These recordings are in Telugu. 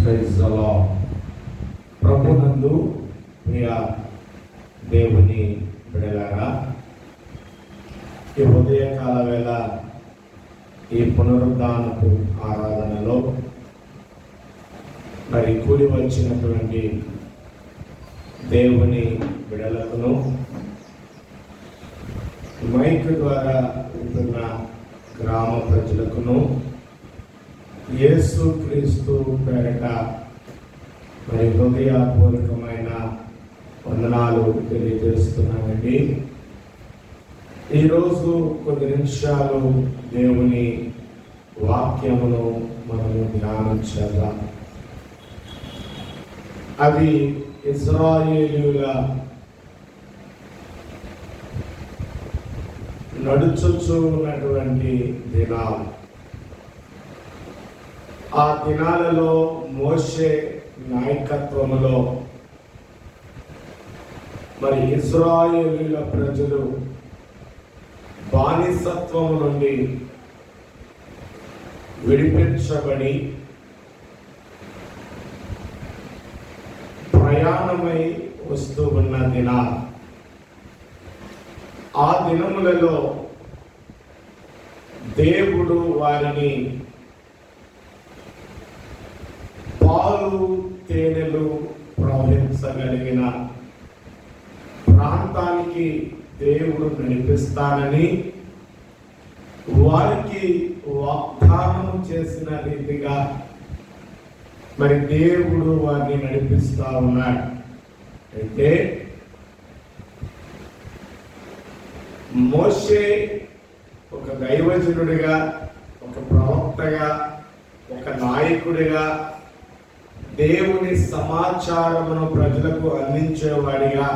Praise the lord. ప్రభునందు ప్రియ దేవుని బిడ్డలారా, ఈ ఉదయకాల వేళ ఈ పునరుద్ధానపు ఆరాధనలో మరి కూడి వచ్చినటువంటి దేవుని బిడ్డలకును, మైక్ ద్వారా ఉంటున్న గ్రామ ప్రజలకును యేసు క్రీస్తు పేరట మరి హృదయపూర్వకమైన వందనాలు తెలియజేస్తున్నానండి. ఈరోజు కొన్ని నిమిషాలు దేవుని వాక్యమును మనము ధ్యానం చేద్దాం. అది ఇశ్రాయేలీయుల నడుచుచూ ఉన్నటువంటి దినాలు. ఆ దినాలలో మోషే నాయకత్వములో మరి ఇశ్రాయేలీయుల ప్రజలు బానిసత్వము నుండి విడిపించబడి ప్రయాణమై వస్తూ ఉన్న దినాలు. ఆ దినములలో దేవుడు వారిని పాలు తేనెలు ప్రవహించగలిగిన ప్రాంతానికి దేవుడు నడిపిస్తానని వారికి వాగ్దానం చేసిన రీతిగా మరి దేవుడు వారిని నడిపిస్తా ఉన్నాడు. అయితే మోషే ఒక దైవజనుడిగా, ఒక ప్రవక్తగా, ఒక నాయకుడిగా దేవుని సమాచారమును ప్రజలకు అందించేవాడిగా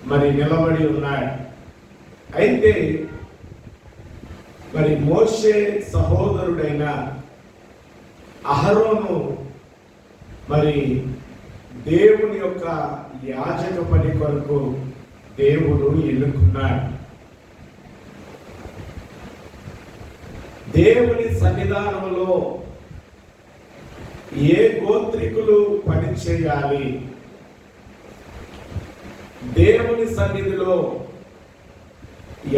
మరి నిలబడి ఉన్నాడు. అయితే మరి మోషే సహోదరుడైన అహరోను మరి దేవుని యొక్క యాజక పని కొరకు దేవుడు ఎన్నుకున్నాడు. దేవుని సన్నిధానంలో ఏ గోత్రికులు పని చేయాలి, దేవుని సన్నిధిలో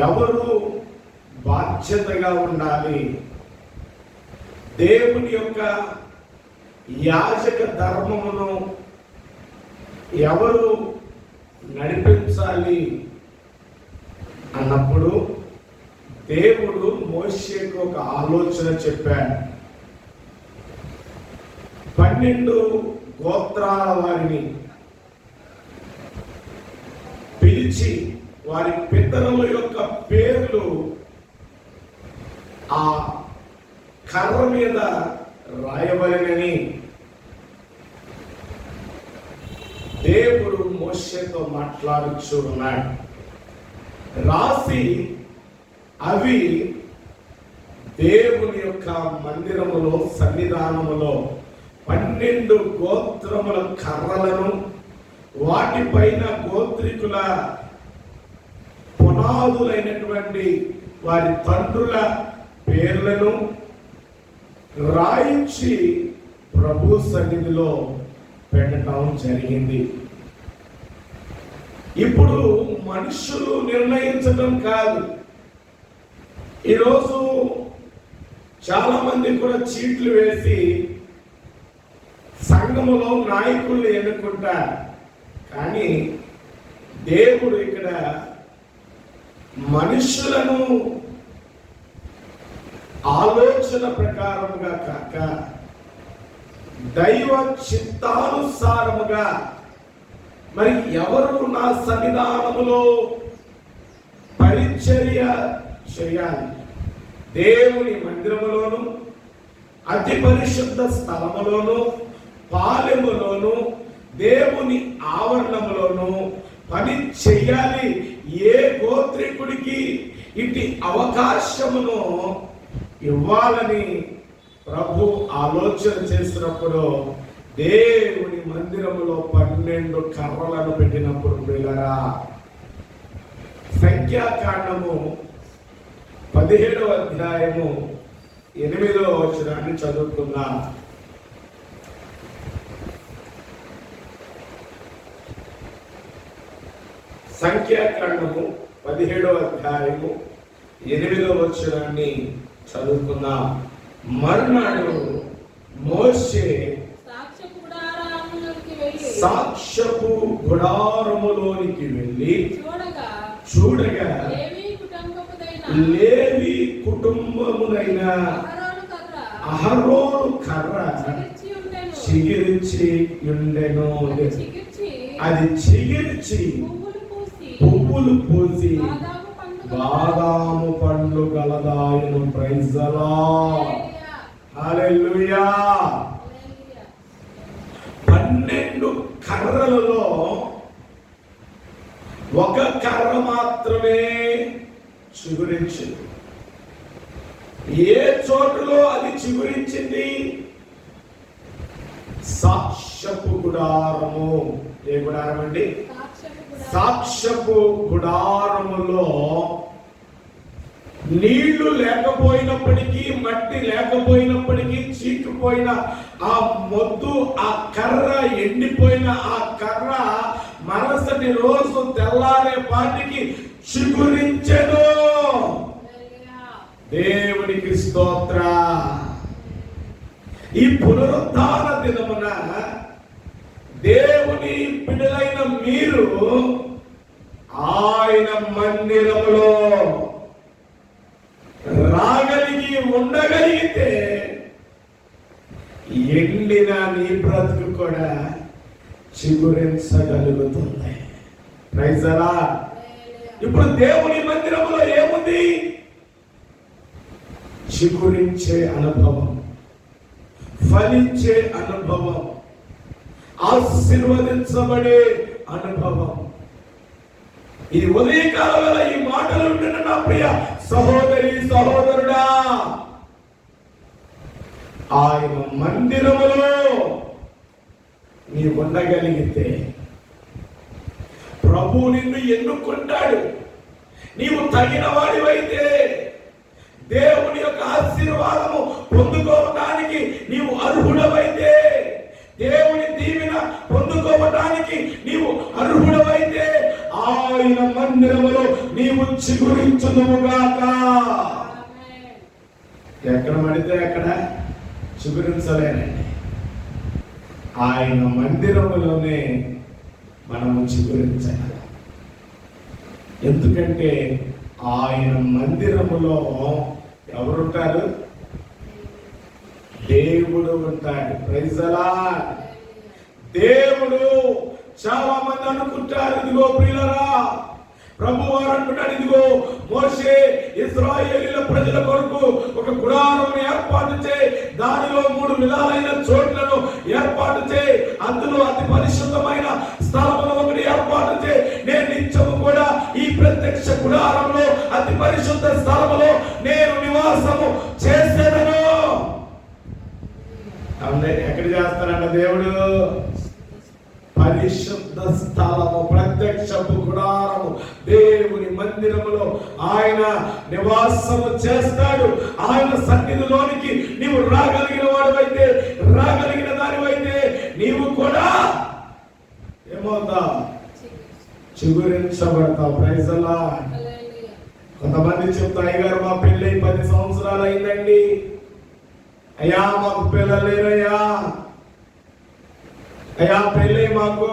ఎవరు బాధ్యతగా ఉండాలి, దేవుని యొక్క యాజక ధర్మమును ఎవరు నడిపించాలి అన్నప్పుడు దేవుడు మోషేకు ఒక ఆలోచన చెప్పాడు. 12 గోత్రాల వారిని పిలిచి వారి పితరుల యొక్క పేర్లు ఆ కర్ర మీద రాయవలెనని దేవుడు మోషేతో మాట్లాడుచూ ఉన్నాడు. రాసి అవి దేవుని యొక్క మందిరములో సన్నిధానములో 12 గోత్రముల కర్రలను, వాటిపైన గోత్రికుల పునాదులైనటువంటి వారి తండ్రుల పేర్లను రాయించి ప్రభు సన్నిధిలో పెట్టడం జరిగింది. ఇప్పుడు మనుషులు నిర్ణయించడం కాదు. ఈరోజు చాలా మంది కూడా చీట్లు వేసి సంఘములో నాయకుల్ని ఎన్నుకుంటారు. కానీ దేవుడు ఇక్కడ మనుషులను ఆలోచన ప్రకారముగా కాక దైవ చిత్తానుసారముగా మరి ఎవరు నా సన్నిధానములో పరిచర్య చేయాలి, దేవుని మందిరములోను, అతి పరిశుద్ధ స్థలములోను, పాలెములోను, దేవుని ఆవరణములోను పని చెయ్యాలి. ఏ గోత్రికుడికి ఇటు అవకాశమును ఇవ్వాలని ప్రభు ఆలోచన చేసినప్పుడు దేవుని మందిరములో 12 కర్రలను పెట్టినప్పుడు పిల్లరా, సంఖ్యాకాండము 17వ అధ్యాయము 8వ వచనాన్ని చదువుకుందాం. సంఖ్యాకాండము 17వ అధ్యాయము 8వ వచనాన్ని చదువుకుందాం. మరునాడు మోషే సాక్ష్యపు గుడారములోనికి వెళ్ళి చూడగా లేవి కుటుంబమునైన అహరోను కర్ర చిగిరించి ఉండెను. అది చిగిర్చి పువ్వులు పూసి బాదాము పండ్లు గలదాయను. Praise the lord. హల్లెలూయా. 12 కర్రలలో ఒక కర్ర మాత్రమే చిగురించింది. ఏ చోటులో అది చిగురించింది? సాక్ష్యపు గుడారము. ఏ గుడారం అండి? సాక్ష్యపు గుడారములో నీళ్లు లేకపోయినప్పటికీ, మట్టి లేకపోయినప్పటికీ, చీకిపోయిన ఆ మొద్దు, ఆ కర్ర ఎండిపోయిన ఆ కర్ర మరుసటి రోజు తెల్లారే పాటికి చిగురించెను. దేవునికి స్తోత్ర. ఈ పునరుద్ధాన దినమున దేవుని బిడ్డలైన మీరు ఆయన మందిరములో రాగలిగి ఉండగలిగితే ఎండిన నీ బ్రతుకు కూడా చిగురించగలుగుతుంది. Praise the lord. ఇప్పుడు దేవుని మందిరములో ఏముంది? చిగురించే అనుభవం, ఫలించే అనుభవం, ఆశీర్వదించబడే అనుభవం. ఈ ఉదయకాల వేళ ఈ మాటలు ఉంటున్న నా ప్రియ సహోదరి సహోదరుడా, ఆయన మందిరములో నీ ఉండగలిగితే ప్రభు నిన్ను ఎన్నుకుంటాడు. నీవు తగిన వాడివైతే దేవుని యొక్క ఆశీర్వాదము పొందుకోవడానికి నీవు అర్హుడవైతే, దేవుని దీవెన పొందుకోవడానికి నీవు అర్హుడవైతే ఆయన మందిరములో నీవు చిగురించుదువుగాక. ఎక్కడ పడితే అక్కడ చిగురించలేనండి. ఆయన మందిరములోనే మనము చిగురించాలి. ఎందుకంటే ఆయన మందిరములో ఎవరుంటారు? దేవుడు ఉంటాడు. Praise the lord. దేవుడు. చాలా మంది అనుకుంటారు, ఇదిగో ప్రియులరా, ప్రభు వారు అంటున్నాడు, ఇదిగో మోషే ఇశ్రాయేలీయుల ప్రజల కొరకు ఒక గుడారమును ఏర్పాటు చేయి, దానిలో 3 విధాలైన చోట్లను ఏర్పాటు చేయి, అందులో అతి పరిశుద్ధమైన స్థలమును ఒకటి ఏర్పాటు చేయి. నేను నిత్యము కూడా ఈ ప్రత్యక్ష గుడారంలో, అతి పరిశుద్ధ స్థలములో నేను నివాసము చేసేదను. ఎక్కడ చేస్తారంట దేవుడు? పరిశుద్ధ స్థలము, ప్రత్యక్షపు గుడారము, దేవుని మందిరములో ఆయన నివాసము చేస్తాడు. ఆయన సన్నిధిలోనికి నీవు రాగలిగిన వాడివైతే, రాగలిగిన దానివైతే నీవు కూడా ఏమవుతావు? చిగురించబడతావు. Praise the lord. కొంతమంది చెప్తారు, అయ్యగారు మా పెళ్ళి 10 సంవత్సరాలు అయిందండి, అయ్యా మాకు పిల్లలు లేరయ్యా, అయ్యా పెళ్ళి మాకు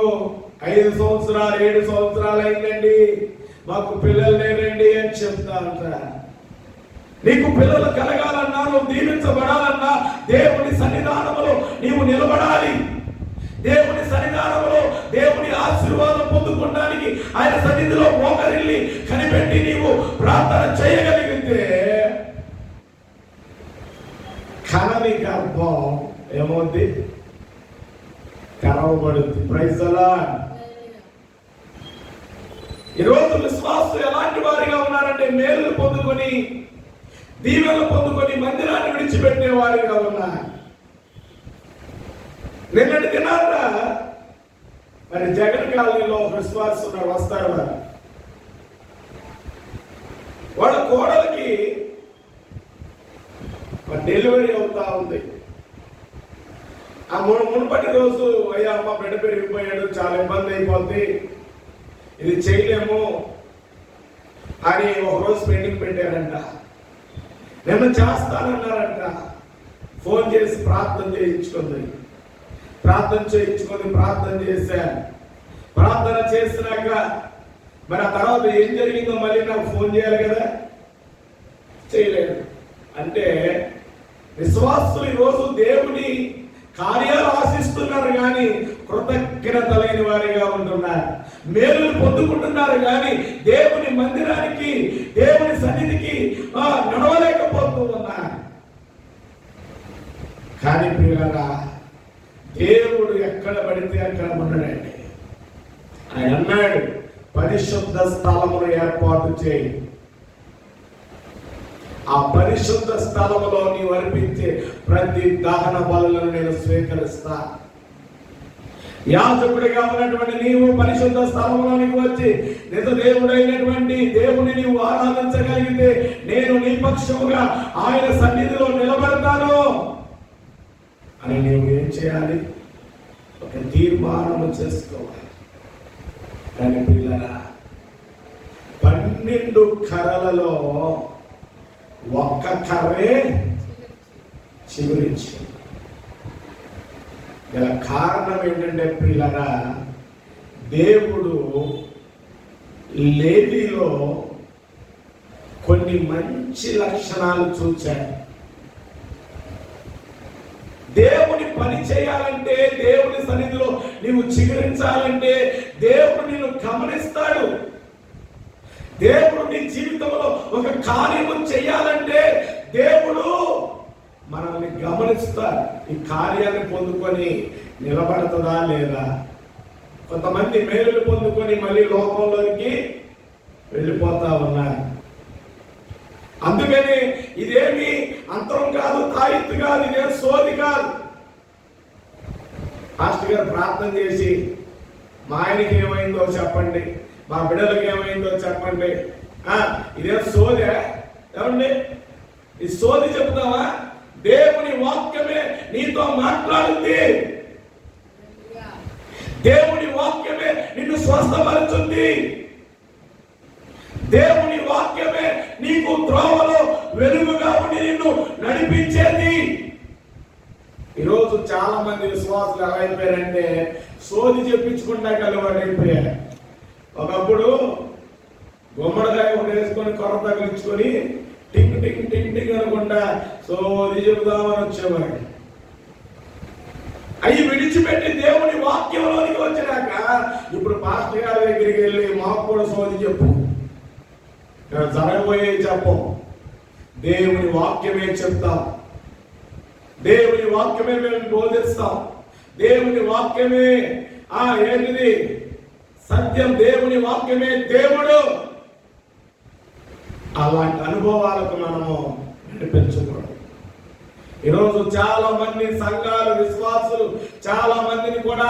5 సంవత్సరాలు 7 సంవత్సరాలు అయిందండి, మాకు పిల్లలు లేరండి అని చెప్తా ఉంటారు. నీకు పిల్లలు కలగాలన్నా, నువ్వు దీవించబడాలన్నా దేవుని సన్నిధానములో నీవు నిలబడాలి. దేవుని సన్నిధానంలో దేవుని ఆశీర్వాదం పొందుకోవడానికి ఆయన సన్నిధిలో మోకరిల్లి కనిపెట్టి నీవు ప్రార్థన చేయగలిగితే కనని గర్భం ఏమవుద్ది? తెరవబడుద్ది. Praise the lord. ఈరోజు విశ్వాసులు ఎలాంటి వారిగా ఉన్నారంటే, మేలు పొందుకొని, దీవెనలు పొందుకొని మందిరాన్ని విడిచిపెట్టే వారిగా ఉన్నారు. నిన్నటి దినాన మరి జగన్ కాలనీలో విశ్వాసులు వస్తారు. వాళ్ళ కోడలికి డెలివరీ అవుతా ఉంది. ఆ మునుపటి రోజు, అయ్యా అమ్మ బిడ్డ పెరిగిపోయాడు, చాలా ఇబ్బంది అయిపోద్ది, ఇది చేయలేము అని ఒకరోజు పెండింగ్ పెట్టారంట. నిన్న చేస్తానన్నారంట. ఫోన్ చేసి ప్రార్థన చేయించుకుంది. ప్రార్థన చేశాను. ప్రార్థన చేసినాక మరి ఆ తర్వాత ఏం జరిగిందో మళ్ళీ నాకు ఫోన్ చేయాలి కదా, చేయలేదు. అంటే విశ్వాసులు ఈరోజు దేవుని కార్యాలు ఆశిస్తున్నారు కానీ కృతజ్ఞత లేని వారిగా ఉంటున్నారు. మేలులు పొందుకుంటున్నారు కానీ దేవుని మందిరానికి, దేవుని సన్నిధికి నడవలేకపోతూ ఉన్నారు. కానీ ప్రియులారా, దేవుడు ఎక్కడ పడితే అక్కడ ఉండడండి. ఆయన అన్నాడు, పరిశుద్ధ స్థలమును ఏర్పాటు చేయి. ఆ పరిశుద్ధ స్థలములో నీవు అర్పించే ప్రతి దహన బలులను నేను స్వీకరిస్తా. యాజకుడిగా ఉన్నటువంటి నీవు పరిశుద్ధ స్థలంలోనికి వచ్చి నిజ దేవుడైనటువంటి దేవుని నీవు ఆరాధించగలిగితే నేను నీ పక్షముగా ఆయన సన్నిధిలో నిలబడతాను అని నీవు ఏం చేయాలి? ఒక తీర్మానం చేసుకోవాలి. కానీ పిల్లరా, 12 కర్రలలో ఒక్క కర్రే చిగురించింది. గల కారణం ఏంటంటే పిల్లరా, దేవుడు లేవీలో కొన్ని మంచి లక్షణాలు చూచాడు. దేవుని పని చేయాలంటే, దేవుని సన్నిధిలో నీవు చిగురించాలంటే దేవుడు నిన్ను గమనిస్తాడు. దేవుడు నీ జీవితంలో ఒక కార్యము చేయాలంటే దేవుడు మనల్ని గమనిస్తాడు. ఈ కార్యాన్ని పొందుకొని నిలబడుతుందా లేదా? కొంతమంది మేలులు పొందుకొని మళ్ళీ లోకంలోకి వెళ్ళిపోతా ఉన్నారు. అందుకని ఇదేమి అంతరం కాదు, తాయిత్తు కాదు, ఇదేం సోది కాదు. పాస్టర్ గారు ప్రార్థన చేసి మా ఆయనకి ఏమైందో చెప్పండి, మా బిడ్డలకు ఏమైందో చెప్పండి. ఇదేం సోదే? ఏమండి, ఈ సోది చెప్తావా? దేవుని వాక్యమే నీతో మాట్లాడుతుంది. దేవుని వాక్యమే నిన్ను స్వస్థపరుచుంది. దేవుని వాక్యమే నీకు త్రోవలో వెలుగుగా ఉండి నిన్ను నడిపించేది. ఈరోజు చాలా మంది విశ్వాసులు ఎలా అయిపోయారంటే సోది చెప్పించుకుంటా అలవాటైపోయారు. ఒకప్పుడు గుమ్మడికాయ ఒకటి వేసుకొని కొర తగిలించుకొని టింగ్ టింగ్ టింగ్ టింగ్ అనుకుంటా సోది చెబుదామని వచ్చేవాడు. అవి విడిచిపెట్టి దేవుని వాక్యంలోనికి వచ్చినాక ఇప్పుడు పాస్టర్ గారి దగ్గరికి వెళ్ళి మాకు కూడా సోది చెప్పు, జరగబోయే చెప్పం. దేవుని వాక్యమే చెప్తాం, దేవుని వాక్యమే మేము బోధిస్తాం, దేవుని వాక్యమే ఏంటిది సత్యం, దేవుని వాక్యమే దేవుడు. అలాంటి అనుభవాలకు మనము నడిపించకూడదు. ఈరోజు చాలా మంది సంఘాలు, విశ్వాసులు చాలా మందిని కూడా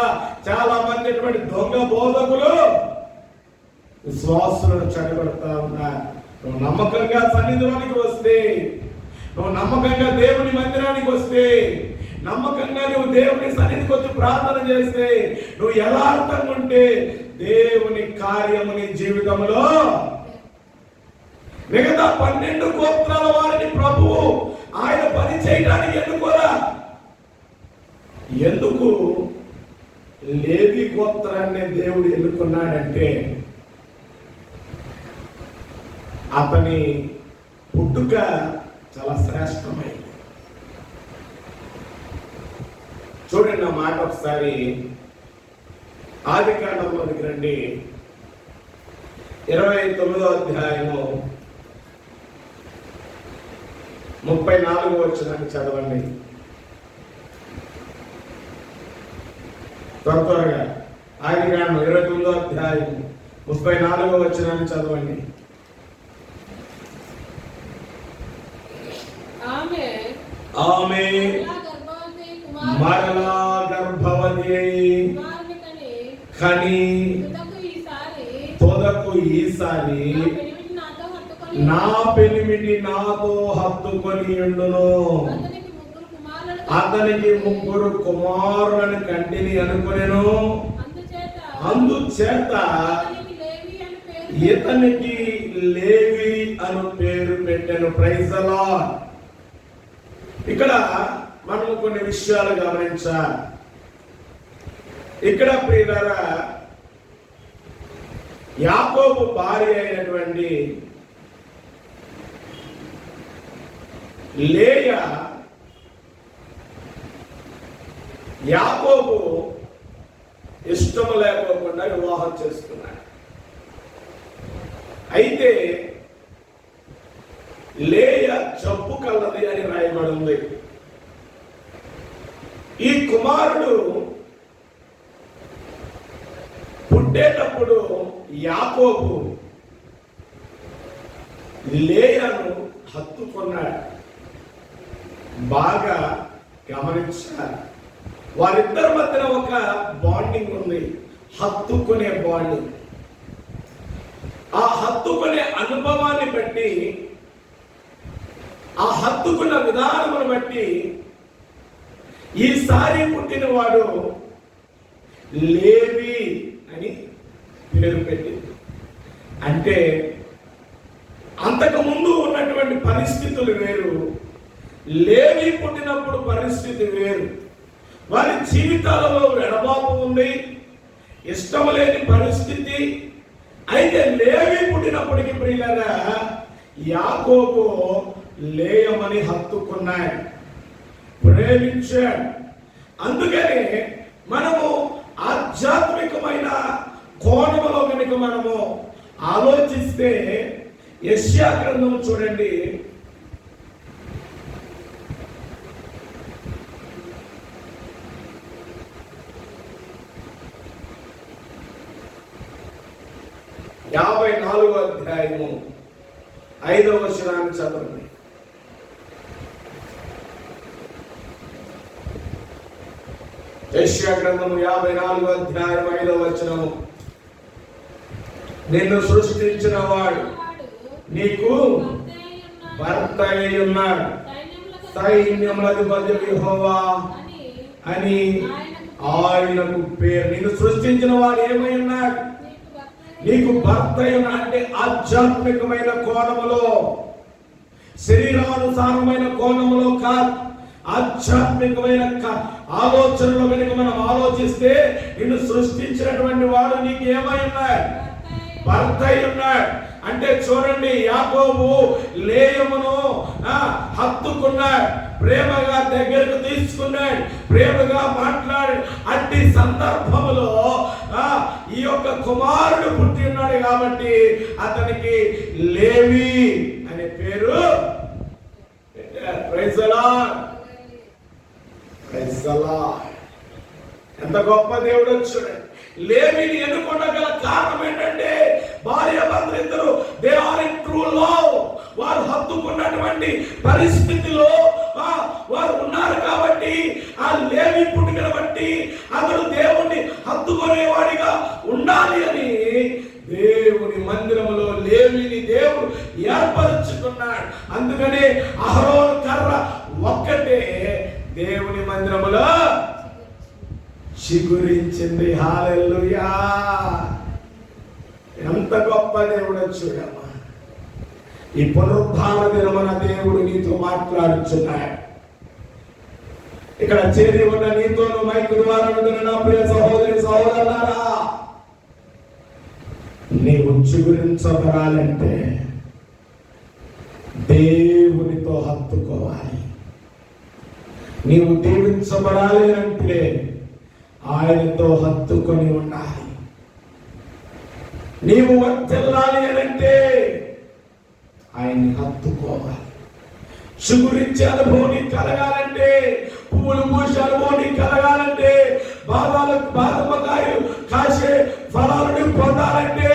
చాలా మంది అటువంటి దొంగ బోధకులు విశ్వాసులను చెడగొడతా ఉన్నారు. నువ్వు నమ్మకంగా సన్నిధిలోనికి వస్తే, నువ్వు నమ్మకంగా దేవుని మందిరానికి వస్తే, నమ్మకంగా నువ్వు దేవుని సన్నిధికి వచ్చి ప్రార్థన చేస్తే, నువ్వు యథార్థంగా ఉంటే దేవుని కార్యము నీ జీవితంలో మిగతా 12 గోత్రాల వారిని ప్రభువు ఆయన పని చేయడానికి ఎన్నుకోరా? ఎందుకు లేవి గోత్రాన్ని దేవుడు ఎన్నుకున్నాడంటే అతని పుట్టుక చాలా శ్రేష్టమైంది. చూడండి నా మాట ఒకసారి ఆదికాండంలోకి రండి. 29వ అధ్యాయము 34వ వచనాన్ని చదవండి త్వరగా. ఆదికాండం 29వ అధ్యాయం 34వ వచనాన్ని చదవండి. ఆమె మరలా గర్భవతి కని తొదకు ఈసారి నా పెనిమిటి నాతో హత్తుకొని ఉండును, అతనికి 3 కుమారులను కంటిని అనుకొనెను. అందుచేత ఇతనికి లేవి అను పేరు పెట్టాను. Praise the lord. ఇక్కడ మనం కొన్ని విషయాలు గమనించాలి. ఇక్కడ ప్రియులారా, యాకోబు భార్య అయినటువంటి లేయా యాకోబు ఇష్టం లేకోకుండా వివాహం చేసుకున్నాడు. అయితే లేయా జబ్బు కలది అని రాయబడింది. ఈ కుమారుడు పుట్టేటప్పుడు యాకోబు లేయాను హత్తుకున్నాడు. బాగా గమనించాలి. వారిద్దరి మధ్యన ఒక బాండింగ్ ఉంది, హత్తుకునే బాండింగ్. ఆ హత్తుకునే అనుభవాన్ని బట్టి, ఆ హత్తుకున్న విధానమును బట్టి ఈసారి పుట్టినవాడు లేవి అని పేరు పెట్టింది. అంటే అంతకు ముందు ఉన్నటువంటి పరిస్థితులు వేరు, లేవి పుట్టినప్పుడు పరిస్థితి వేరు. వారి జీవితాలలో ఎడబాపు ఉంది, ఇష్టం లేని పరిస్థితి. అయితే లేవి పుట్టినప్పటికీ ప్రియులారా, యాకోబు లేయమని హత్తుకున్నాడు, ప్రేమించాడు. అందుకని మనము ఆధ్యాత్మికమైన కోణంలో కనుక మనము ఆలోచిస్తే యెషయా గ్రంథం చూడండి, 54వ అధ్యాయము 5వ వచనాన్ని చదవండి. యెషయా గ్రంథము 54వ అధ్యాయం 5వ వచనము. నిన్ను సృష్టించిన వాడు నీకు భర్త అయి ఉన్నాడు, సైన్యములకు అధిపతి యెహోవా అని ఆయనకు పేరు. నిన్ను సృష్టించిన వాడు ఏమై ఉన్నాడు? నీకు భర్త అయి ఉన్నాడు. అంటే ఆధ్యాత్మికమైన కోణములో, శరీరానుసారమైన కోణములో కాదు, ఆధ్యాత్మికమైన ఆలోచనలో కనుక మనం ఆలోచిస్తే నిన్ను సృష్టించినటువంటి వాడు నీకు ఏమై ఉన్నాడు? భర్త అయి ఉన్నాడు. అంటే చూడండి, యాకోబు లేయమును హత్తుకున్నాడు, ప్రేమగా దగ్గరకు తీసుకున్నాడు, ప్రేమగా మాట్లాడు. అట్టి సందర్భంలో ఈ యొక్క కుమారుడు పుట్టి ఉన్నాడు కాబట్టి అతనికి లేవి అనే పేరు పెట్టారు. Praise the lord, praise the lord. ఎంత గొప్ప దేవుడు చూడండి. లేవిని ఎన్నుకొనగల కారణం ఏంటంటే భార్యాభర్తలిద్దరూ they are in true love. వారు హత్తుకున్నటువంటి పరిస్థితిలో వారు ఉన్నారు కాబట్టి, ఆ లేవి పుట్టుకను బట్టి అతడు దేవుణ్ణి హత్తుకునేవాడిగా ఉండాలి అని దేవుని మందిరంలో లేవిని దేవుడు ఏర్పరుచుకున్నాడు. అందుకనే అహరోను కర్ర ఒక్కటే దేవుని మందిరములో చిగురించింది. హల్లెలూయా! ఎంత గొప్ప దేవుడో చూడమ్మా. ఈ పునరుద్ధాన దినమున దేవుడు నీతో మాట్లాడుచున్నాడు. ఇక్కడ చేరి ఉన్న నీతోను మైకు ద్వారా నా ప్రియ సహోదరి సహోదరులారా, నీవు చిగురించబడాలంటే దేవునితో హత్తుకోవాలి. నీవు దీవించబడాలి అంటే ఆయనతో హత్తుకొని ఉండాలి. నీవు వర్తిల్లాలి అంటే ఆయన్ని హత్తుకోవాలి. చిగురించే అనుభవం నీకు కలగాలంటే, పువ్వులు పూసే అనుభవం నీకు కలగాలంటే, బాదమకాయలు కాసే ఫలాలను పొందాలంటే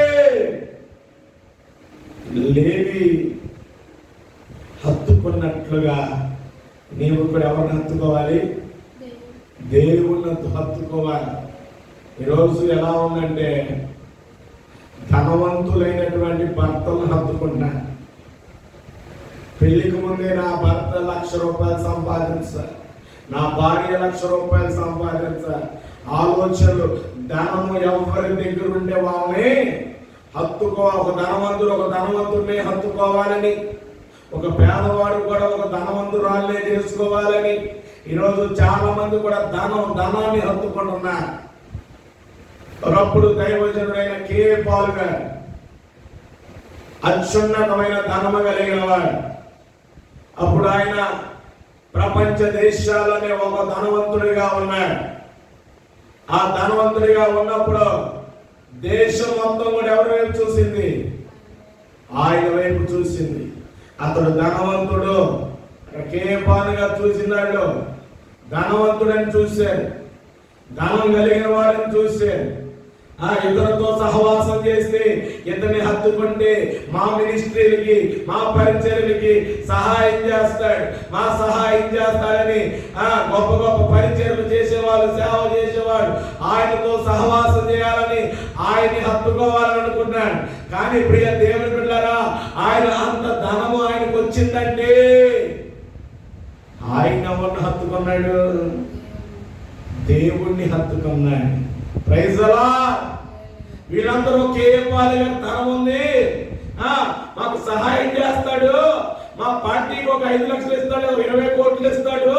లేవి హత్తుకున్నట్లుగా నీవు కూడా ఎవరిని హత్తుకోవాలి? దేవుణ్ణి హత్తుకోవాలి. ఈరోజు ఎలా ఉందంటే, ధనవంతులైనటువంటి భర్తలను హత్తుకుంటున్నారు. పెళ్లికి ముందే నా భర్త ₹1,00,000 సంపాదించాలి, నా భార్య ₹1,00,000 సంపాదించాలి ఆలోచనలు, ధనము ఎవరి దగ్గర ఉండే వాళ్ళని ఒక ధనవంతుడిని హత్తుకోవాలని, ఒక పేదవాడు కూడా ఒక ధనవంతురాలనే చేసుకోవాలని ఈరోజు చాలా మంది కూడా ధనాన్ని హత్తుకుంటున్నారు. ఒకప్పుడు దైవజనుడైన కే పాల్ గారు అత్యున్నతమైన ధనము కలిగిన వాడు. అప్పుడు ఆయన ప్రపంచ దేశాలనే ఒక ధనవంతుడిగా ఉన్నాడు. ఆ ధనవంతుడిగా ఉన్నప్పుడు దేశం మొత్తం కూడా ఎవరి వైపు చూసింది? ఆయన వైపు చూసింది. అతడు ధనవంతుడు, కేపాలుగా చూసినాడు, ధనవంతుడని చూశాడు, ధనం కలిగిన వాడిని చూశాడు. ఇతరులతో సహవాసం చేస్తే, ఇతన్ని హత్తుకుంటే మా మినిస్ట్రీలకి, మా పరిచర్యలకి సహాయం చేస్తాడని గొప్ప గొప్ప పరిచర్యలు చేసేవాళ్ళు, సేవ చేసేవాడు ఆయనతో సహవాసం చేయాలని, ఆయన్ని హత్తుకోవాలని అనుకున్నాడు. కానీ ప్రియ దేవుని బిడ్డలారా, ఆయన అంత ధనము ఆయనకు వచ్చిందంటే ఆయన ఎవరిని హత్తుకున్నాడు? దేవుణ్ణి హత్తుకున్నాడు. Praise the lord. వీళ్ళందరూ కేపాలి ధనం ఉంది, మాకు సహాయం చేస్తాడు, మా పార్టీకి ఒక 5 లక్షలు ఇస్తాడు, 20 కోట్లు ఇస్తాడు,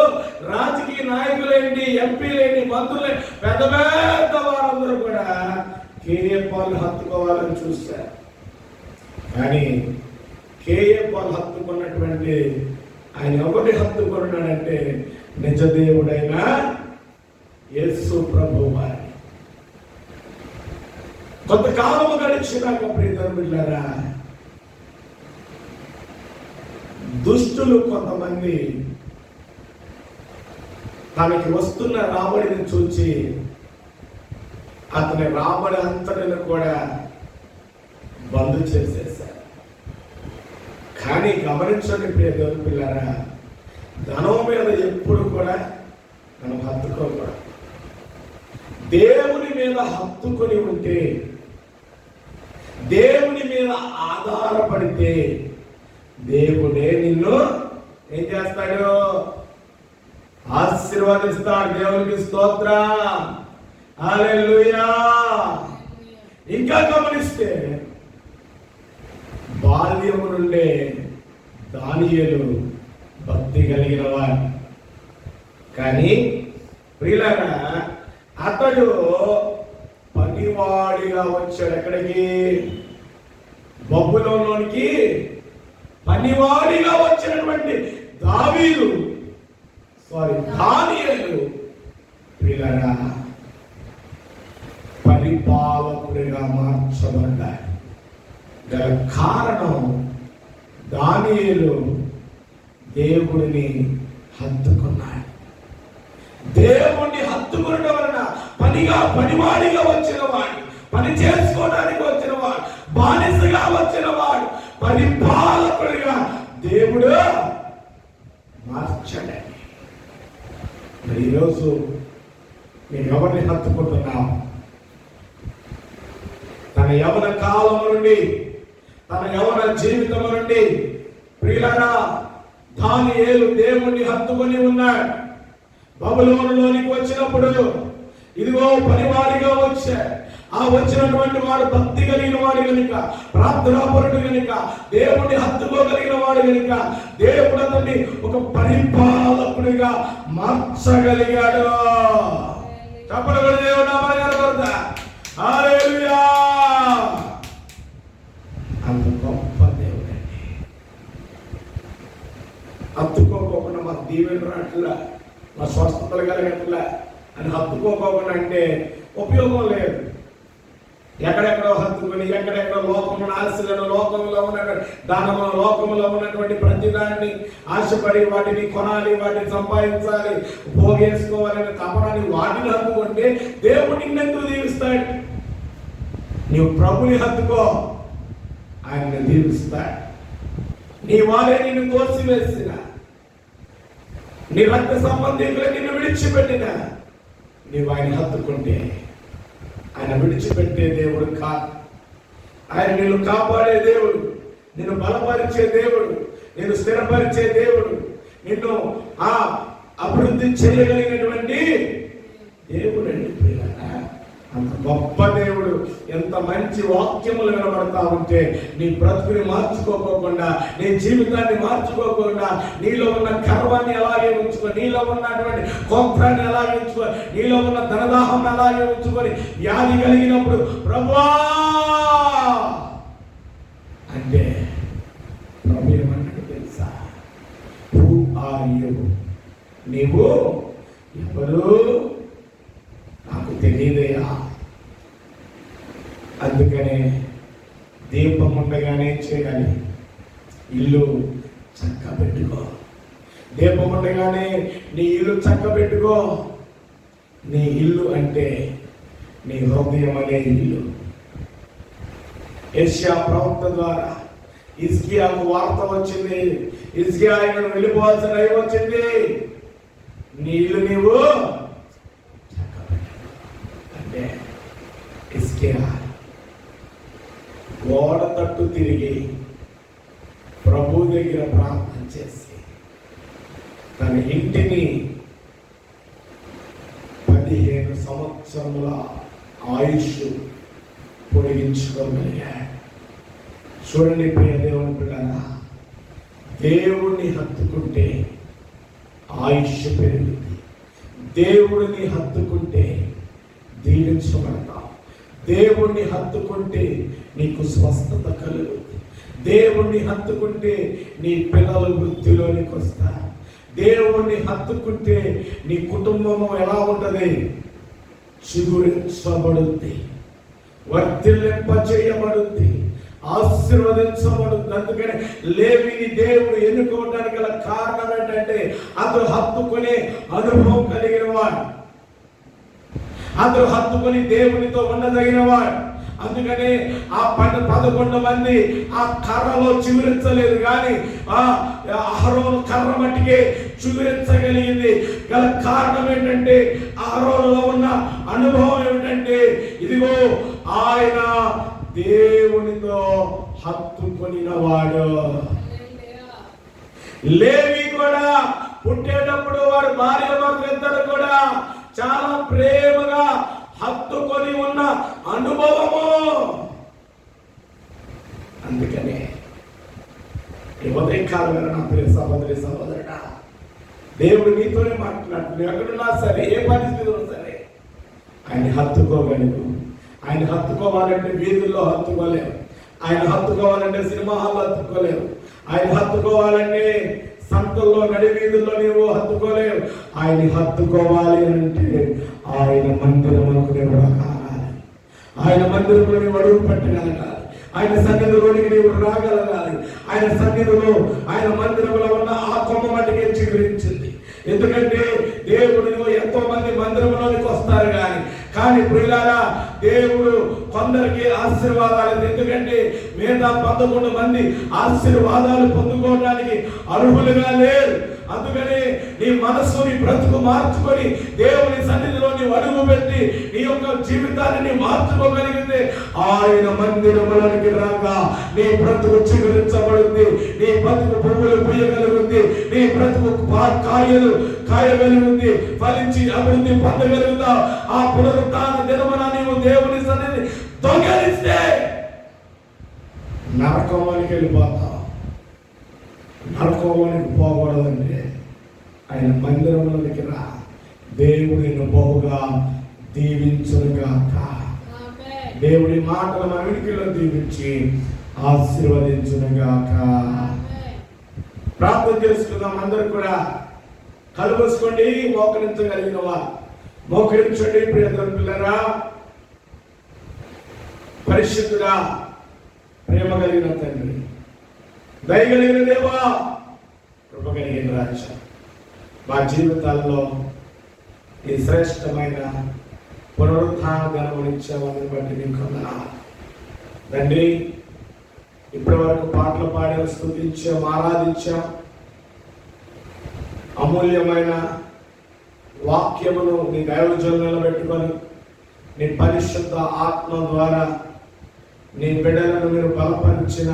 రాజకీయ నాయకులేంటి, ఎంపీలేంటి, మంత్రులేంటి, పెద్ద పెద్ద వారందరూ కూడా కేపాలు హత్తుకోవాలని చూశారు. కానీ కేపాలు హత్తుకున్నటువంటి ఆయన ఒకటి హత్తుకున్నాడంటే నిజదేవుడైన యేసు ప్రభువు వారి. కొంతకాలము గడిచినాక ప్రియమిత్రులారా, దుష్టులు కొంతమంది తనకి వస్తున్న రాబడిని చూచి అతని రాబడి అంతటిని కూడా బంద్ చేసేశారు. కానీ గమనించండి ప్రియ దేవుని పిల్లారా, ధనం మీద ఎప్పుడు కూడా మనం హత్తుకోకూడదు. దేవుని మీద హత్తుకొని ఉంటే, దేవుని మీద ఆధారపడితే దేవుడే నిన్ను ఏం చేస్తాడు? ఆశీర్వదిస్తాడు. దేవునికి స్తోత్రం, హల్లెలూయా. ఇంకా గమనిస్తే బాల్యము నుండే దానియేలు భక్తి కలిగిన వాడు. కానీ ప్రియులారా, అతడు పనివాడిగా వచ్చాడు. ఎక్కడికి? బబులోనులోనికి పనివాడిగా వచ్చినటువంటి దానియేలు ప్రియులారా పరిపాలకుడిగా మార్చబడ్డాడు. గల కారణం దానియేలు దేవుడిని హత్తుకున్నాడు. దేవుణ్ణి హత్తుకునడం వలన పనివాడిగా వచ్చిన వాడు, పని చేసుకోవడానికి వచ్చిన వాడు, బానిసగా వచ్చిన వాడు పరిపాలకుడిగా దేవుడు మార్చడండి. మరి ఈరోజు నేను ఎవరిని హత్తుకుంటున్నాం? తన యవన కాలం నుండి, తన యవన జీవితం నుండి ప్రియులారా దానియేలు దేవుణ్ణి హత్తుకొని ఉన్నాడు. బబులోనులోనికి వచ్చినప్పుడు ఇదిగో పనివాడిగా వచ్చాడు. ఆ వచ్చినటువంటి వాడు భక్తి కలిగిన వాడు కనుక, ప్రార్థనాపరుడు కనుక, దేవుడిని హత్తుకోగలిగిన వాడు కనుక దేవుడు అతన్ని ఒక పరిపాలకుడిగా మార్చగలిగాడు. చెప్పడం దేవుడు హల్లెలూయా. అంత గొప్ప దేవుడండి. హత్తుకోకుండా మా దీవెన రాట్లా, మా స్వస్థతలు కలిగట్లా అని హత్తుకోకుండా అంటే ఉపయోగం లేదు. ఎక్కడెక్కడో హత్తుకొని, ఎక్కడెక్కడో లోకమును ఆశలను, లోకంలో ఉన్న దానముల లోకములో ఉన్నటువంటి ప్రతిదాన్ని ఆశపడి వాటిని కొనాలి, వాటిని సంపాదించాలి, భోగేసుకోవాలని తపనని వాటిని హత్తుకుంటే దేవుడు నిన్నెందుకు దీవిస్తాడు? నీవు ప్రభుని హత్తుకో, ఆయన దీవిస్తాడు. నీ వారే నిన్ను తోసివేసిన, నీ రక్త సంబంధికులు నిన్ను విడిచిపెట్టిన, నీవు ఆయన హత్తుకుంటే ఆయన విడిచిపెట్టే దేవుడు కాదు. ఆయన నిన్ను కాపాడే దేవుడు, నిన్ను బలపరిచే దేవుడు, నిన్ను స్థిరపరిచే దేవుడు, నిన్ను అభివృద్ధి చేయగలిగినటువంటి దేవుడు అండి. అంత గొప్ప దేవుడు. ఎంత మంచి వాక్యములు వినబడతా ఉంటే నీ బ్రతుకుని మార్చుకోకుండా, నీ జీవితాన్ని మార్చుకోకుండా, నీలో ఉన్న గర్వాన్ని అలాగే ఉంచుకొని, నీలో ఉన్నటువంటి కోపాన్ని అలాగే ఉంచుకొని, నీలో ఉన్న ధనదాహం అలాగే ఉంచుకొని వ్యాధి కలిగినప్పుడు ప్రభువా అంటే ప్రభు ఏమన్నాడు తెలుసా? Who are you? నీవు ఎవరు? నాకు తెలియదయా. అందుకనే దీపం ఉండగానే చేయాలి, ఇల్లు చక్క పెట్టుకో. దీపం ఉండగానే నీ ఇల్లు చక్క పెట్టుకో. నీ ఇల్లు అంటే నీ హృదయం అనే ఇల్లు. యెషయా ప్రవక్త ద్వారా హిజ్కియాకు వార్త వచ్చింది. హిజ్కియా ఆయనను వెళ్ళిపోవాల్సిన టైం వచ్చింది. నీ ఇల్లు నీవు అంటే హిజ్కియా గోడ తట్టు తిరిగి ప్రభు దగ్గర ప్రార్థన చేసి తన ఇంటిని 15 సంవత్సరముల ఆయుష్ పొడిగించుకోగలిగాడు. చూడండి ప్రియ దేవుని పిల్లరా, దేవుణ్ణి హత్తుకుంటే ఆయుష్ పెరుగుతుంది. దేవుడిని హత్తుకుంటే దీవించబడతాం. దేవుణ్ణి హత్తుకుంటే నీకు స్వస్థత కలుగుతుంది. దేవుణ్ణి హత్తుకుంటే నీ పిల్లలు వృత్తిలోనికి వస్తారు. దేవుణ్ణి హత్తుకుంటే నీ కుటుంబము ఎలా ఉంటుంది? చిగురించబడుద్ది, వర్ధిల్లింప చేయబడుద్ది, ఆశీర్వదించబడుద్ది. అందుకని లేవిని దేవుడు ఎన్నుకోవడానికి గల కారణం ఏంటంటే అతడు హత్తుకునే అనుభవం కలిగిన వాడు, అతడు హత్తుకుని దేవునితో ఉండదగిన వాడు. అందుకనే ఆ 11 మంది ఆ కర్రలో చిగురించలేదు, కానీ అహరోను కర్ర మట్టికే చిగురించగలిగింది. గల కారణం ఏంటంటే అహరోనులో ఉన్న అనుభవం ఏమిటంటే ఇదిగో ఆయన దేవునితో హత్తుకొనినవాడు. లేవి కూడా పుట్టేటప్పుడు వాడు భార్య భర్తలిద్దరు కూడా చాలా ప్రేమగా హత్తుకొని ఉన్న అనుభవము. అందుకనే ఉదయకాలంలో నా ప్రియ సహోదరి సహోదరుడా, దేవుడు నీతోనే మాట్లాడుతున్నాడు. ఎక్కడున్నా సరే, ఏ పరిస్థితిలో సరే ఆయన హత్తుకోగలడు. ఆయన హత్తుకోవాలంటే వీధుల్లో హత్తుకోలేవు, ఆయన హత్తుకోవాలంటే సినిమా హాల్లో హత్తుకోలేవు, ఆయన హత్తుకోవాలంటే సంతల్లో నడి వీధుల్లో నీవు హత్తుకోలేవు. ఆయన హత్తుకోవాలి అంటే ఆయన మందిరములకు నీవు రాగలగాలి, ఆయన మందిరంలో నీవు అడుగు పెట్టగలగాలి, ఆయన సన్నిధిలోనికి నీవు రాగలగాలి. ఆయన సన్నిధిలో, ఆయన మందిరంలో ఉన్న ఆ కొమ్మ మట్టికి చిగురించింది. ఎందుకంటే దేవుడు ఎంతో మంది మందిరంలోనికి వస్తారు కానీ ప్రియులారా, దేవుడు కొందరికి ఆశీర్వాదాలు, ఎందుకంటే మిగతా 11 మంది ఆశీర్వాదాలు పొందుకోవడానికి అర్హులుగా లేరు. అందుకని నీ మనస్సుని బ్రతుకు మార్చుకొని దేవుని సన్నిధిలో నీవు అడుగు పెట్టి నీ యొక్క జీవితాన్ని మార్చుకోగలిగితే ఆయన మందిరములోనికి రాగా నీ బ్రతుకు చిగురించబడుతుంది, నీ బ్రతుకు పువ్వులు పూయగలుగుతుంది, నీ బ్రతుకు కాయలు కాయగలుగుతుంది, ఫలించి అభివృద్ధి పొందగలుగుతా. ఆ పునరుత్థాన దినమున నీవు దేవుని సన్నిధి దొంగలిస్తే నరకంలోనికి వెళ్ళిపోతావు. నరకంలోనికి పోకూడదంటే ఆయన మందిరంలోనికి రా. దేవుడిని బహుగా దీవించునుగాక. దేవుడి మాటలు మన వినికిలో దీవించి ఆశీర్వదించునుగాక. ప్రార్థన చేసుకుందాం. అందరూ కూడా కళ్ళు మూసుకోండి. మోకరించగలిగిన వారు మోకరించండి. ప్రియతమ పిల్లరా, పరిశుద్ధుడా, ప్రేమ కలిగిన తండ్రి, దయగలిగిన దేవా, కృప కలిగిన రాజా, మా జీవితాల్లో ఈ శ్రేష్టమైన పునరుత్థాన దినమునిచ్చామని బట్టి నీకు వందనాలు తండ్రి. ఇప్పటి వరకు పాటలు పాడాం, స్తుతించాం, ఆరాధించాం. అమూల్యమైన వాక్యమును నీ దైవజనులను పెట్టుకొని నీ పరిశుద్ధ ఆత్మ ద్వారా నీ బిడ్డలను మీరు బలపరిచిన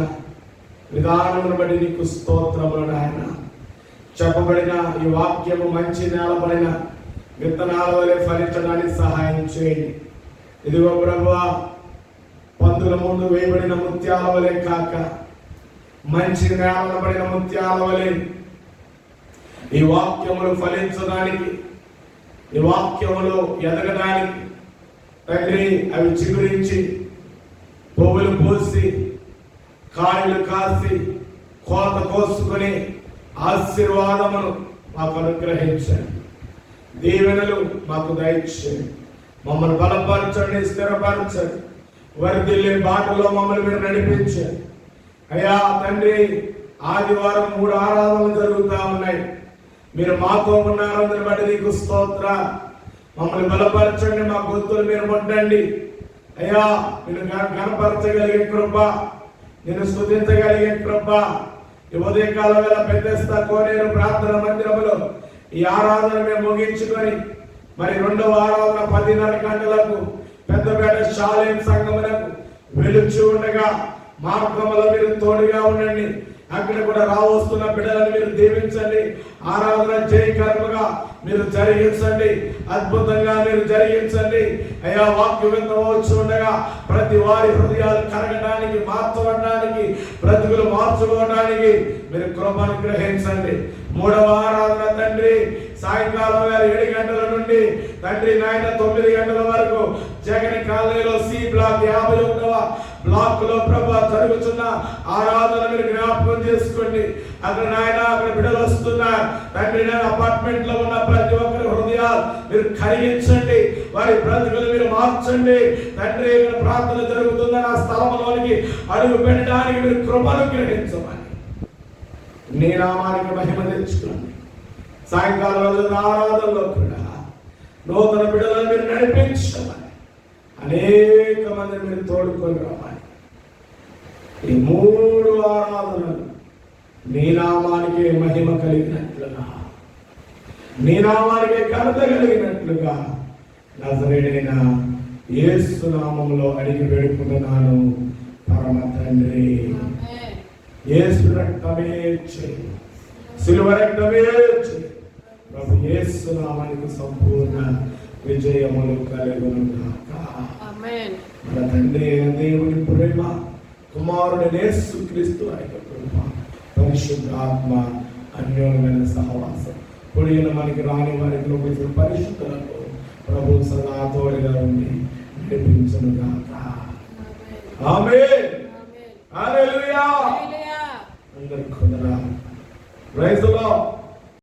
విధానమును బట్టి నీకు స్తోత్రములు నాయన. చెప్పబడిన ఈ వాక్యము మంచి నేలపడిన విత్తనాల వలె ఫలించడానికి సహాయం చేయండి. ఇదిగో ప్రభువా, పందుల ముందు వేయబడిన ముత్యాల వలె కాక మంచి నేల పడిన ముత్యాల వలె ఈ వాక్యములు ఫలించడానికి, ఈ వాక్యములు ఎదగడానికి తండ్రి అవి చిగురించి పువ్వులు పూసి కాయలు కాసి కోత కోసుకొని ఆశీర్వాదమును మాకు అనుగ్రహించండి. దీవెనలు మాకు దయచేయండి. మమ్మల్ని బలపరచండి, స్థిరపరచండి. వర్ధిల్లే బాటలో మమ్మల్ని మీరు నడిపించండి. అయ్యా తండ్రి, ఆదివారం 3 ఆరాధనలు జరుగుతూ ఉన్నాయి. మీరు మాతో ఉన్నారు, అందుని బట్టి నీకు స్తోత్ర. మమ్మల్ని బలపరచండి, మా గొంతులు మీరు ముట్టండి. అయ్యా నేను కనపరచగలిగే కృప, నేను స్తుతించగలిగే కృప ఈ ఉదయకాల వేళ పెద్దస్తా కోనేరు ప్రార్థన మందిరములో ఈ ఆరాధన మేము ముగించుకొని మరి 2వ ఆరాధన 10:30 గంటలకు పెద్దపేట శాలేం సంఘమునకు వెలుచు ఉండగా మార్గములో మీరు తోడుగా ఉండండి. అక్కడ కూడా రావస్తున్న బిడ్డలను మీరు దీవించండి. ఆరాధన జయకరముగా మీరు జరిగించండి, అద్భుతంగా మీరు జరిగించండి. అయ్యా వాక్య వినవచ్చు ఉండగా ప్రతి వారి హృదయాలు కరగడానికి, మార్చబడడానికి, బ్రతుకులు మార్చుకోవడానికి మీరు కృపను గ్రహించండి. 3వ ఆరాధన తండ్రి సాయంకాలం 7 గంటల నుండి తండ్రి నాయన 9 గంటల వరకు జగన్ కాలనీలో సి బ్లాక్ 51వ బ్లాక్ లో ప్రభా జరుగుతున్న ఆరాధన మీరు జ్ఞాపకం చేసుకోండి. అక్కడ నాయన అక్కడ బిడ్డలు వస్తున్నారు తండ్రి. నాయన అపార్ట్మెంట్ లో ఉన్న ప్రతి ఒక్కరి హృదయాలు మీరు కరిగించండి, వారి బ్రతుకులు మీరు మార్చండి తండ్రి. ప్రార్థన జరుగుతుందని ఆ స్థలంలోనికి అడుగు పెట్టడానికి మీరు కృపను గ్రహించమని నీ నామానికి మహిమ తెచ్చుకోండి. సాయంకాలం ఆరాధనలో కూడా నూతన బిడ్డలను మీరు నడిపించమని, అనేక మందిని మీరు తోడుకొని రావాలి. ఈ 3 ఆరాధనలు నీ నామానికి మహిమ కలిగినట్లుగా, నీ నామానికి ఘనత కలిగినట్లుగా నజరేయుడైన యేసు నామములో అడిగి వేడుకుంటున్నాను పరమ తండ్రి. యేసు రక్తమే చేయి, సిలువ రక్తమే చేయి. ప్రభు యేసు నామానికి సంపూర్ణ విజయములు కలుగును గాక. ఆమేన్. మన తండ్రి అయిన దేవుని ప్రేమ, కుమారుడు యేసుక్రీస్తు ఆయన కృప, పరిశుద్ధాత్మ అన్యోన్యమైన సహవాసం పొడిగిన మనకి రాని వారికి లోపలికి పరిశుద్ధులకు ప్రభు సదా తోడుగా ఉండి నడిపించును గాక. ఆమేన్. హల్లెలూయా. అందరికీ వందనాలు. Praise the lord.